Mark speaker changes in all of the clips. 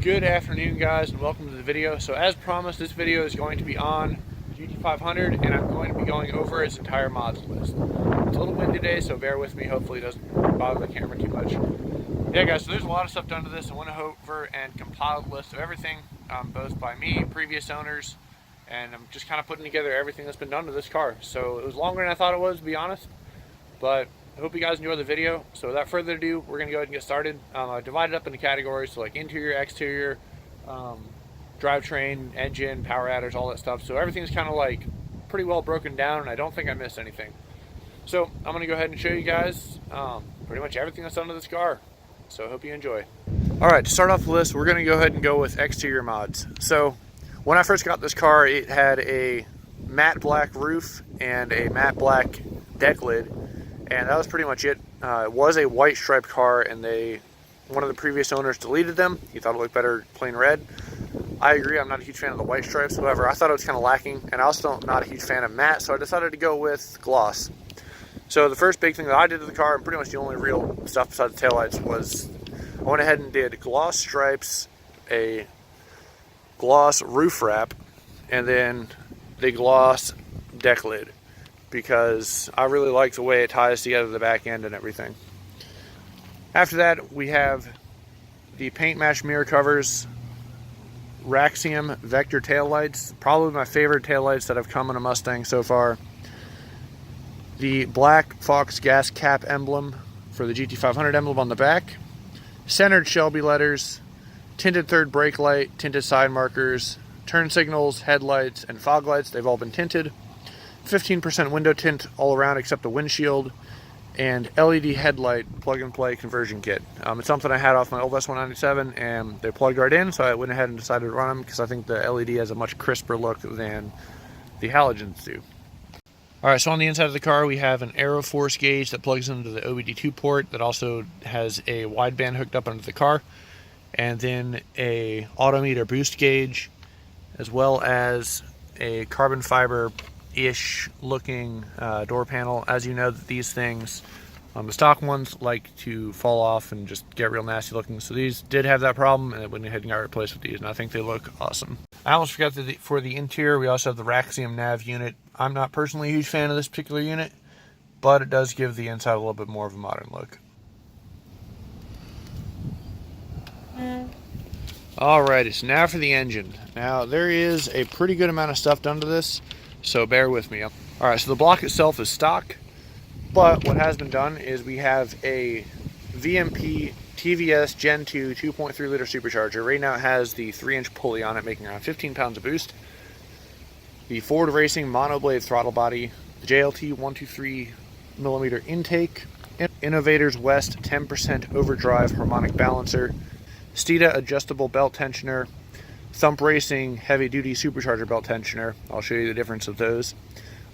Speaker 1: Good afternoon, guys, and welcome to the video. So as promised, this video is going to be on GT500, and I'm going to be going over its entire mods list. It's a little windy today, so bear with me. Hopefully it doesn't bother the camera too much. Yeah, guys, so there's a lot of stuff done to this. I went over and compiled a list of everything, both by me, previous owners, and I'm just kind of putting together everything that's been done to this car. So it was longer than I thought it was, to be honest, but I hope you guys enjoy the video. So without further ado, we're going to go ahead and get started. I divided up into categories, so like interior, exterior, drivetrain, engine, power adders, all that stuff. So everything's kind of like pretty well broken down, and I don't think I missed anything. So I'm going to go ahead and show you guys pretty much everything that's done to this car. So I hope you enjoy. Alright, to start off the list, we're going to go ahead and go with exterior mods. So when I first got this car, it had a matte black roof and a matte black deck lid. And that was pretty much it. It was a white striped car, and one of the previous owners deleted them. He thought it looked better plain red. I agree, I'm not a huge fan of the white stripes. However, I thought it was kind of lacking, and I also not a huge fan of matte, so I decided to go with gloss. So the first big thing that I did to the car, and pretty much the only real stuff besides the taillights, was I went ahead and did gloss stripes, a gloss roof wrap, and then the gloss deck lid, because I really like the way it ties together the back end and everything. After that, we have the paint match mirror covers, Raxium Vector taillights, probably my favorite taillights that have come in a Mustang so far. The black Fox gas cap emblem for the GT500 emblem on the back, centered Shelby letters, tinted third brake light, tinted side markers, turn signals, headlights, and fog lights. They've all been tinted. 15% window tint all around except the windshield, and LED headlight plug-and-play conversion kit. It's something I had off my old S197, and they plugged right in, so I went ahead and decided to run them because I think the LED has a much crisper look than the halogens do. Alright, so on the inside of the car, we have an aero force gauge that plugs into the OBD2 port that also has a wideband hooked up under the car, and then a autometer boost gauge, as well as a carbon fiber-ish looking door panel. As you know, these things, the stock ones like to fall off and just get real nasty looking, so these did have that problem, and I went ahead and got replaced with these, and I think they look awesome. I almost forgot that for the interior, we also have the Raxium nav unit. I'm not personally a huge fan of this particular unit, but it does give the inside a little bit more of a modern look. Alrighty, so now for the engine. Now, there is a pretty good amount of stuff done to this, so bear with me. Alright, so the block itself is stock, but what has been done is we have a VMP TVS Gen 2 2.3 liter supercharger. Right now it has the 3-inch pulley on it, making around 15 pounds of boost. The Ford Racing monoblade throttle body, the JLT 123mm intake, Innovators West 10% overdrive harmonic balancer, Steeda adjustable belt tensioner, Thump Racing heavy duty supercharger belt tensioner. I'll show you the difference of those.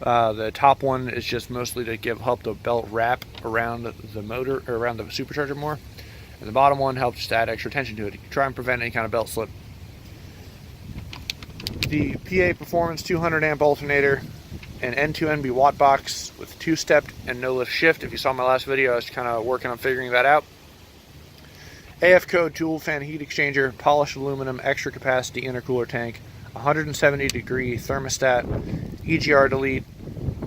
Speaker 1: The top one is just mostly to help the belt wrap around the motor, or around the supercharger more. And the bottom one helps just add extra tension to it, try and prevent any kind of belt slip. The PA Performance 200 amp alternator, an N2NB watt box with 2-stepped and no lift shift. If you saw my last video, I was kind of working on figuring that out. AFCO dual fan heat exchanger, polished aluminum, extra capacity intercooler tank, 170 degree thermostat, EGR delete,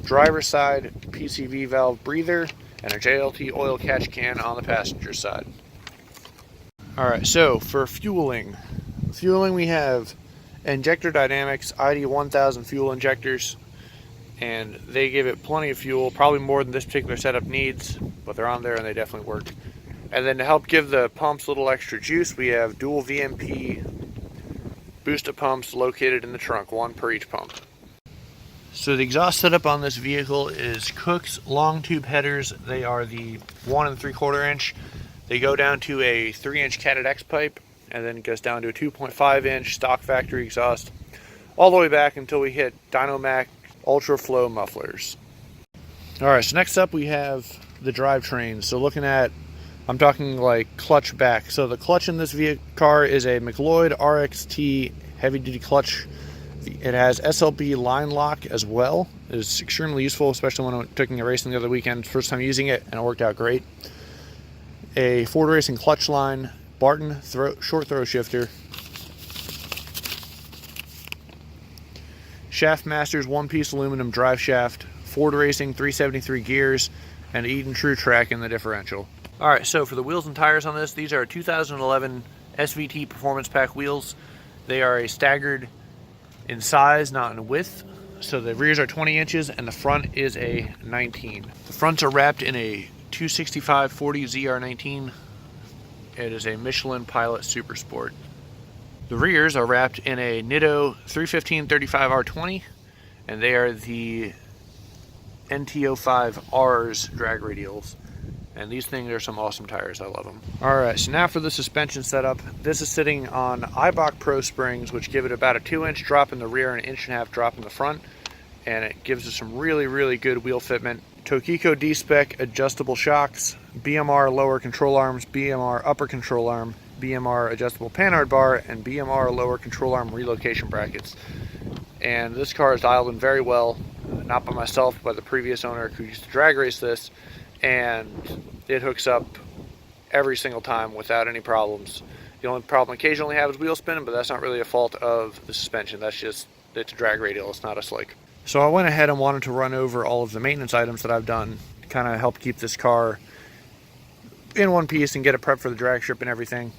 Speaker 1: driver's side PCV valve breather, and a JLT oil catch can on the passenger side. Alright, so for fueling we have Injector Dynamics ID 1000 fuel injectors, and they give it plenty of fuel, probably more than this particular setup needs, but they're on there and they definitely work. And then to help give the pumps a little extra juice, we have dual VMP booster pumps located in the trunk, one per each pump. So the exhaust setup on this vehicle is Cook's long tube headers. They are the 1 3/4 inch. They go down to a 3-inch Cat X pipe, and then it goes down to a 2.5 inch stock factory exhaust, all the way back until we hit Dynomac Ultra Flow mufflers. Alright, so next up we have the drivetrain. So I'm talking like clutch back. So the clutch in this car is a McLeod RXT heavy duty clutch. It has SLB line lock as well. It's extremely useful, especially when I took a racing the other weekend. First time using it, and it worked out great. A Ford Racing clutch line, Barton short throw shifter, Shaft Masters one-piece aluminum drive shaft, Ford Racing 373 gears, and Eden True Track in the differential. Alright, so for the wheels and tires on this, these are 2011 SVT Performance Pack wheels. They are a staggered in size, not in width. So the rears are 20 inches and the front is a 19. The fronts are wrapped in a 265/40 ZR19. It is a Michelin Pilot Super Sport. The rears are wrapped in a Nitto 315/35R20, and they are the NTO5R's drag radials. And these things are some awesome tires. I love them. Alright, so now for the suspension setup. This is sitting on Eibach Pro springs, which give it about a 2-inch drop in the rear and an 1.5-inch drop in the front. And it gives us some really, really good wheel fitment. Tokiko D-Spec adjustable shocks, BMR lower control arms, BMR upper control arm, BMR adjustable panhard bar, and BMR lower control arm relocation brackets. And this car is dialed in very well, not by myself, but by the previous owner who used to drag race this, and it hooks up every single time without any problems. The only problem occasionally have is wheel spinning, but that's not really a fault of the suspension. That's just, it's a drag radial, it's not a slick. So I went ahead and wanted to run over all of the maintenance items that I've done to kind of help keep this car in one piece and get it prepped for the drag strip and everything.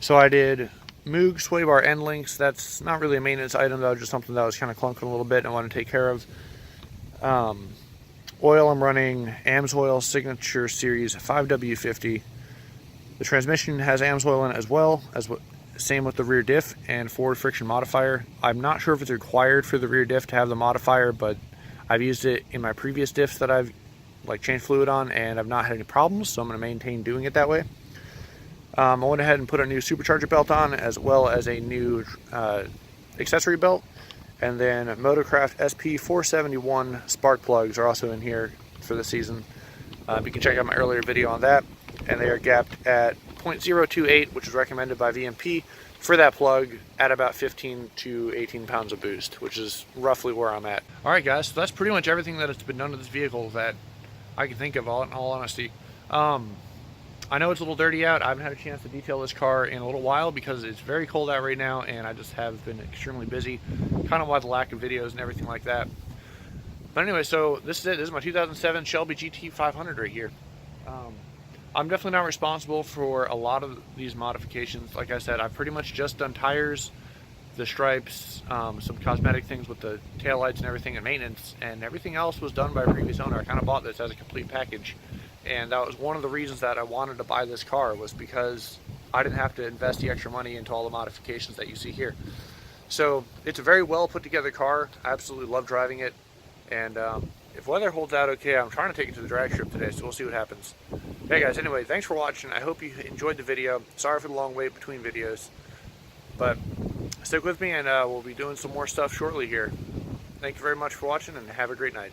Speaker 1: So I did Moog sway bar end links. That's not really a maintenance item, that was just something that was kind of clunking a little bit and I wanted to take care of. Oil, I'm running AMSOIL Signature Series 5W50. The transmission has AMSOIL in it as well, same with the rear diff and forward friction modifier. I'm not sure if it's required for the rear diff to have the modifier, but I've used it in my previous diffs that I've changed fluid on, and I've not had any problems, so I'm going to maintain doing it that way. I went ahead and put a new supercharger belt on, as well as a new accessory belt. And then Motorcraft SP471 spark plugs are also in here for the season. You can check out my earlier video on that. And they are gapped at 0.028, which is recommended by VMP for that plug, at about 15 to 18 pounds of boost, which is roughly where I'm at. Alright guys, so that's pretty much everything that has been done to this vehicle that I can think of, in all honesty. I know it's a little dirty out. I haven't had a chance to detail this car in a little while because it's very cold out right now and I just have been extremely busy. Kind of why the lack of videos and everything like that. But anyway, so this is it. This is my 2007 Shelby GT500 right here. I'm definitely not responsible for a lot of these modifications. Like I said, I've pretty much just done tires, the stripes, some cosmetic things with the taillights and everything, and maintenance, and everything else was done by a previous owner. I kind of bought this as a complete package. And that was one of the reasons that I wanted to buy this car, was because I didn't have to invest the extra money into all the modifications that you see here. So it's a very well put together car. I absolutely love driving it. And if weather holds out okay, I'm trying to take it to the drag strip today, so we'll see what happens. Hey guys, anyway, thanks for watching. I hope you enjoyed the video. Sorry for the long wait between videos. But stick with me and we'll be doing some more stuff shortly here. Thank you very much for watching and have a great night.